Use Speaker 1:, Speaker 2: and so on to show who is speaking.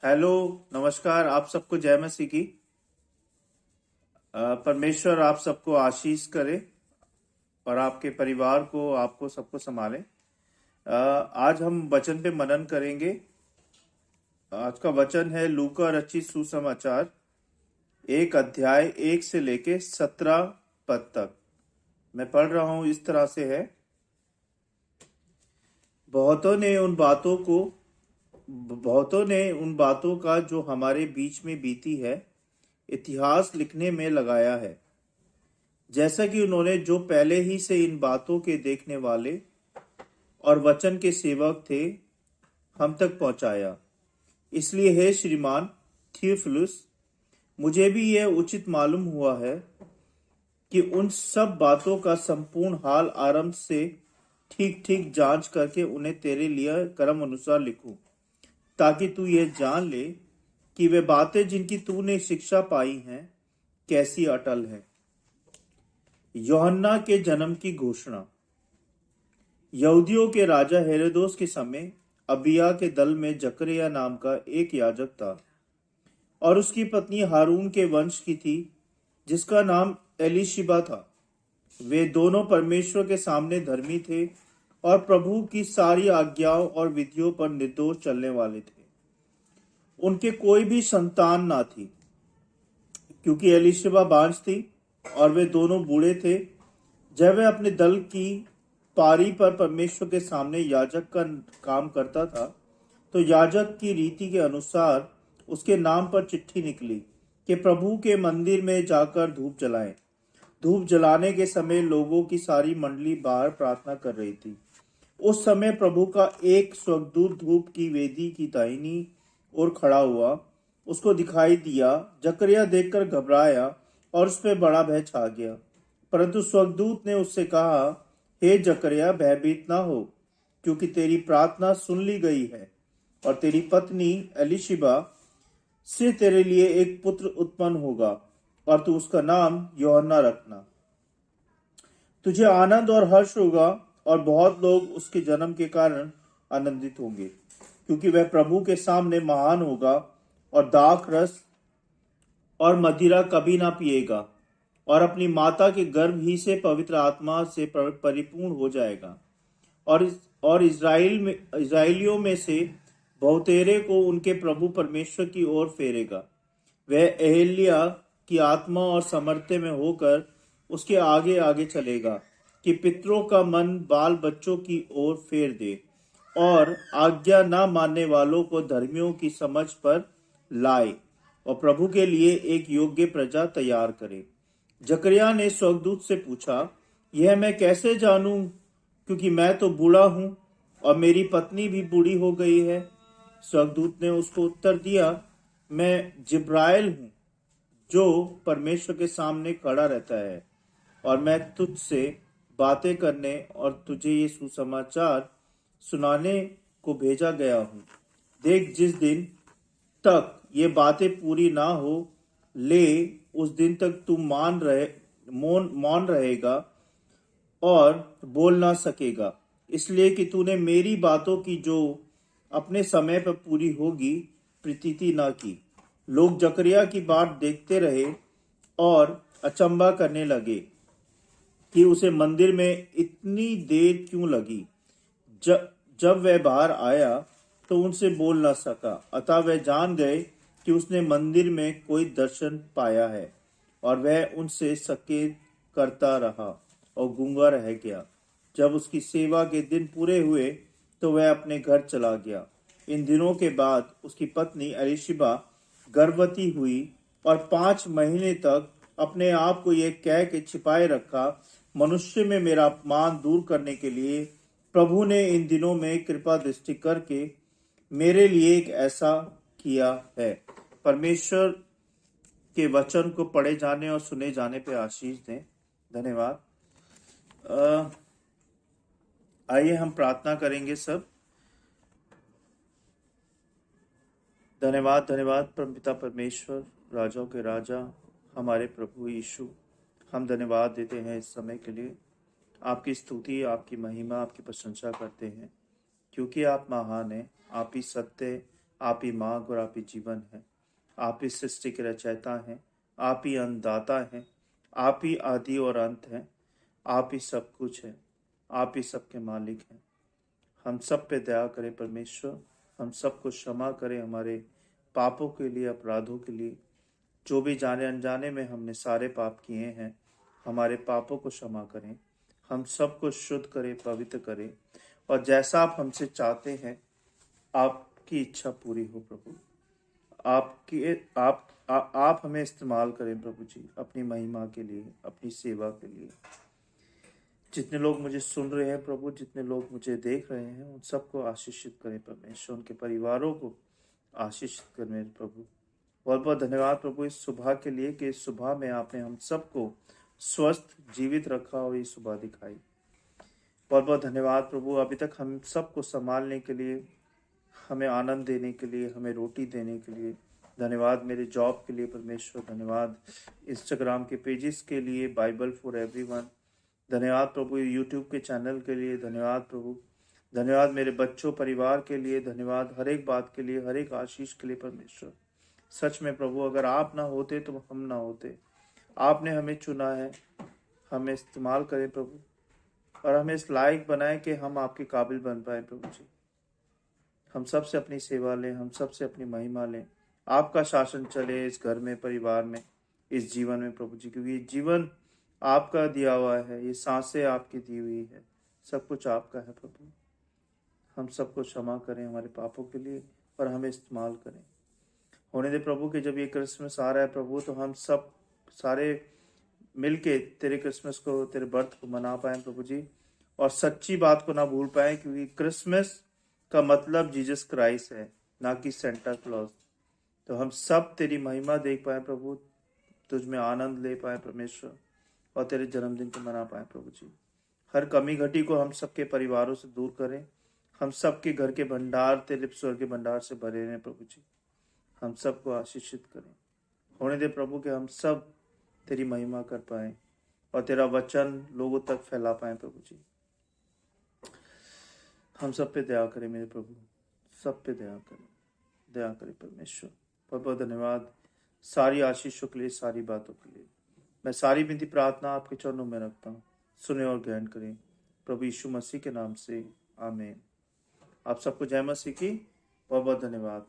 Speaker 1: Hello. नमस्कार। आप सबको जय मसीह की। परमेश्वर आप सबको आशीष करे और आपके परिवार को, आपको सबको संभाले। आज हम वचन पे मनन करेंगे। आज का वचन है लूका रचित सुसमाचार, 1 अध्याय 1 से लेके 17 पद तक। मैं पढ़ रहा हूं, इस तरह से है। बहुतों ने उन बातों का जो हमारे बीच में बीती है इतिहास लिखने में लगाया है, जैसा कि उन्होंने जो पहले ही से इन बातों के देखने वाले और वचन के सेवक थे हम तक पहुंचाया। इसलिए हे श्रीमान थियोफिलुस, मुझे भी यह उचित मालूम हुआ है कि उन सब बातों का संपूर्ण हाल आरंभ से ठीक ठीक जांच करके उन्हें तेरे लिए कर्म अनुसार लिखूं, ताकि तू यह जान ले कि वे बातें जिनकी तूने शिक्षा पाई हैं कैसी अटल है। यूहन्ना के जन्म की घोषणा। यहूदियों के राजा हेरोदोस के समय अबिया के दल में जकरिया नाम का एक याजक था और उसकी पत्नी हारून के वंश की थी, जिसका नाम एलीशिबा था। वे दोनों परमेश्वर के सामने धर्मी थे और प्रभु की सारी आज्ञाओं और विधियों पर निर्दोष चलने वाले थे। उनके कोई भी संतान ना थी, क्योंकि एलीशिबा बांझ थी और वे दोनों बूढ़े थे। जब वह अपने दल की पारी पर परमेश्वर के सामने याजक का काम करता था, तो याजक की रीति के अनुसार उसके नाम पर चिट्ठी निकली कि प्रभु के मंदिर में जाकर धूप जलाएं। धूप जलाने के समय लोगों की सारी मंडली बाहर प्रार्थना कर रही थी। उस समय प्रभु का एक स्वर्गदूत धूप की वेदी की दाहिनी ओर खड़ा हुआ उसको दिखाई दिया। जकरिया देखकर घबराया और उस पर बड़ा भय छा गया। परंतु स्वर्गदूत ने उससे कहा, हे जकरिया, भयभीत ना हो, क्योंकि तेरी प्रार्थना सुन ली गई है और तेरी पत्नी एलीशिबा से तेरे लिए एक पुत्र उत्पन्न होगा और तू उसका नाम यूहन्ना रखना। तुझे आनंद और हर्ष होगा और बहुत लोग उसके जन्म के कारण आनंदित होंगे, क्योंकि वह प्रभु के सामने महान होगा और दाख रस और मदिरा कभी ना पिएगा और अपनी माता के गर्भ ही से पवित्र आत्मा से परिपूर्ण हो जाएगा और इजराइलियों में से बहुतेरे को उनके प्रभु परमेश्वर की ओर फेरेगा। वह एलिय्याह की आत्मा और सामर्थ्य में होकर उसके आगे आगे चलेगा कि पितरों का मन बाल बच्चों की ओर फेर दे और आज्ञा न मानने वालों को धर्मियों की समझ पर लाए और प्रभु के लिए एक योग्य प्रजा तैयार करे। जकरिया ने स्वर्गदूत से पूछा, यह मैं कैसे जानूं, क्योंकि मैं तो बूढ़ा हूं और मेरी पत्नी भी बूढ़ी हो गई है। स्वर्गदूत ने उसको उत्तर दिया, मैं जिब्राइल हूं, जो परमेश्वर के सामने खड़ा रहता है, और मैं तुझसे बातें करने और तुझे ये सुसमाचार सुनाने को भेजा गया हूं। देख, जिस दिन तक ये बातें पूरी ना हो ले, उस दिन तक तू मौन रहेगा और बोल ना सकेगा, इसलिए कि तूने मेरी बातों की जो अपने समय पर पूरी होगी प्रतीति ना की। लोग जकरिया की बात देखते रहे और अचंभा करने लगे कि उसे मंदिर में इतनी देर क्यों लगी। जब वह बाहर आया तो उनसे बोल न सका, अतः वह जान गए कि उसने मंदिर में कोई दर्शन पाया है, और वह उनसे संकेत करता रहा और गूंगा रह गया। जब उसकी सेवा के दिन पूरे हुए तो वह अपने घर चला गया। इन दिनों के बाद उसकी पत्नी एलीशिबा गर्भवती हुई और 5 महीने तक अपने आप को यह कह के छिपाए रखा, मनुष्य में मेरा अपमान दूर करने के लिए प्रभु ने इन दिनों में कृपा दृष्टि करके मेरे लिए एक ऐसा किया है। परमेश्वर के वचन को पढ़े जाने और सुने जाने पे आशीष दें। धन्यवाद। आइए हम प्रार्थना करेंगे सब। धन्यवाद धन्यवाद परमपिता परमेश्वर, राजाओं के राजा, हमारे प्रभु यीशु, हम धन्यवाद देते हैं इस समय के लिए। आपकी स्तुति, आपकी महिमा, आपकी प्रशंसा करते हैं, क्योंकि आप महान हैं, आप ही सत्य आप ही मार्ग और आप ही जीवन है। आप ही सृष्टि के रचयिता हैं, आप ही अन्नदाता हैं, आप ही आदि और अंत हैं, आप ही सब कुछ है, आप ही सबके मालिक हैं। हम सब पे दया करें परमेश्वर, हम सबको क्षमा करें हमारे पापों के लिए, अपराधों के लिए, जो भी जाने अनजाने में हमने सारे पाप किए हैं, हमारे पापों को क्षमा करें, हम सबको शुद्ध करें, पवित्र करें, और जैसा आप हमसे चाहते हैं आपकी इच्छा पूरी हो प्रभु। आपकी आप हमें इस्तेमाल करें प्रभु जी, अपनी महिमा के लिए, अपनी सेवा के लिए। जितने लोग मुझे सुन रहे हैं प्रभु, जितने लोग मुझे देख रहे हैं, उन सबको आशीषित करें परमेश्वर, उनके परिवारों को आशीषित करें प्रभु। बहुत बहुत धन्यवाद प्रभु इस सुबह के लिए कि इस सुबह में आपने हम सबको स्वस्थ जीवित रखा और ये सुबह दिखाई। बहुत बहुत धन्यवाद प्रभु अभी तक हम सबको संभालने के लिए, हमें आनंद देने के लिए, हमें रोटी देने के लिए। धन्यवाद मेरे जॉब के लिए परमेश्वर, धन्यवाद इंस्टाग्राम के पेजेस के लिए, बाइबल फॉर एवरीवन। धन्यवाद प्रभु यूट्यूब के चैनल के लिए, धन्यवाद प्रभु। धन्यवाद मेरे बच्चों परिवार के लिए, धन्यवाद हर एक बात के लिए, हर एक आशीष के लिए परमेश्वर। सच में प्रभु अगर आप ना होते तो हम ना होते। आपने हमें चुना है, हमें इस्तेमाल करें प्रभु, और हमें इस लायक बनाए कि हम आपके काबिल बन पाए प्रभु जी। हम सब से अपनी सेवा लें, हम सब से अपनी महिमा लें, आपका शासन चले इस घर में, परिवार में, इस जीवन में प्रभु जी, क्योंकि ये जीवन आपका दिया हुआ है, ये सांसें आपकी दी हुई है, सब कुछ आपका है प्रभु। हम सबको क्षमा करें हमारे पापों के लिए और हमें इस्तेमाल करें। होने दे प्रभु कि जब ये क्रिसमस आ रहा है प्रभु, तो हम सब सारे मिलके तेरे क्रिसमस को, तेरे बर्थ को मना पाए प्रभु जी, और सच्ची बात को ना भूल पाए, क्योंकि क्रिसमस का मतलब जीसस क्राइस्ट है, ना कि सेंटा क्लॉज। तो हम सब तेरी महिमा देख पाए प्रभु, तुझ में आनंद ले पाए परमेश्वर, और तेरे जन्मदिन को मना पाए प्रभु जी। हर कमी घटी को हम सबके परिवारों से दूर करें, हम सबके घर के भंडार तेरे स्वर्ग के भंडार से भरे रहें प्रभु जी। हम सबको आशीषित करें। होने दे प्रभु कि हम सब तेरी महिमा कर पाए और तेरा वचन लोगों तक फैला पाए प्रभु जी। हम सब पे दया करें मेरे प्रभु, सब पे दया करें परमेश्वर। बहुत बहुत धन्यवाद सारी आशीषों के लिए, सारी बातों के लिए। मैं सारी विनती प्रार्थना आपके चरणों में रखता हूँ, सुने और ग्रहण करें प्रभु यीशु मसीह के नाम से, आमीन। आप सबको जय मसीह की। बहुत बहुत धन्यवाद।